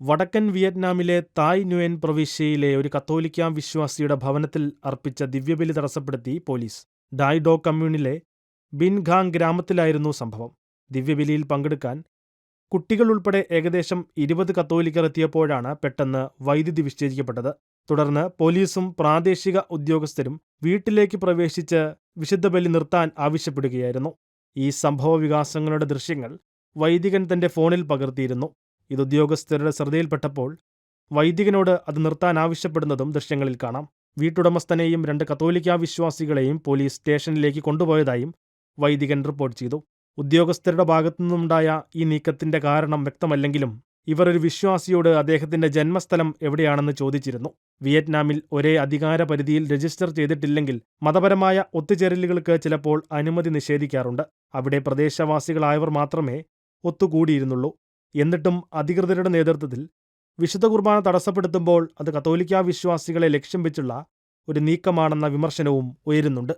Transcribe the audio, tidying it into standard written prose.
വടക്കൻ വിയറ്റ്നാമിലെ തായ് നുയൻ പ്രവിശ്യയിലെ ഒരു കത്തോലിക്കാ വിശ്വാസിയുടെ ഭവനത്തിൽ അർപ്പിച്ച ദിവ്യബലി തടസ്സപ്പെടുത്തി പോലീസ്. ഡായ് ഡോ കമ്മ്യൂണിലെ ബിൻഖാങ് ഗ്രാമത്തിലായിരുന്നു സംഭവം. ദിവ്യബലിയിൽ പങ്കെടുക്കാൻ കുട്ടികളുൾപ്പെടെ ഏകദേശം 20 കത്തോലിക്കർ എത്തിയപ്പോഴാണ് പെട്ടെന്ന് വൈദ്യുതി വിച്ഛേദിക്കപ്പെട്ടത്. തുടർന്ന് പോലീസും പ്രാദേശിക ഉദ്യോഗസ്ഥരും വീട്ടിലേക്ക് പ്രവേശിച്ച് വിശുദ്ധബലി നിർത്താൻ ആവശ്യപ്പെടുകയായിരുന്നു. ഈ സംഭവ വികാസങ്ങളുടെ ദൃശ്യങ്ങൾ വൈദികൻ തന്റെ ഫോണിൽ പകർത്തിയിരുന്നു. ഇത് ഉദ്യോഗസ്ഥരുടെ ശ്രദ്ധയിൽപ്പെട്ടപ്പോൾ വൈദികനോട് അത് നിർത്താൻ ആവശ്യപ്പെടുന്നതും ദൃശ്യങ്ങളിൽ കാണാം. വീട്ടുടമസ്ഥനെയും 2 കത്തോലിക്കാ വിശ്വാസികളെയും പോലീസ് സ്റ്റേഷനിലേക്ക് കൊണ്ടുപോയതായും വൈദികൻ റിപ്പോർട്ട് ചെയ്തു. ഉദ്യോഗസ്ഥരുടെ ഭാഗത്തുനിന്നുണ്ടായ ഈ നീക്കത്തിന്റെ കാരണം വ്യക്തമല്ലെങ്കിലും ഇവർ ഒരു വിശ്വാസിയോട് അദ്ദേഹത്തിന്റെ ജന്മസ്ഥലം എവിടെയാണെന്ന് ചോദിച്ചിരുന്നു. വിയറ്റ്നാമിൽ ഒരേ അധികാര പരിധിയിൽ രജിസ്റ്റർ ചെയ്തിട്ടില്ലെങ്കിൽ മതപരമായ ഒത്തുചേരലുകൾക്ക് ചിലപ്പോൾ അനുമതി നിഷേധിക്കാറുണ്ട്. അവിടെ പ്രദേശവാസികളായവർ മാത്രമേ ഒത്തുകൂടിയിരുന്നുള്ളൂ. എന്നിട്ടും അധികൃതരുടെ നേതൃത്വത്തിൽ വിശുദ്ധ കുർബാന തടസ്സപ്പെടുത്തുമ്പോൾ അത് കത്തോലിക്കാ വിശ്വാസികളെ ലക്ഷ്യം വെച്ചുള്ള ഒരു നീക്കമാണെന്ന വിമർശനവും ഉയരുന്നുണ്ട്.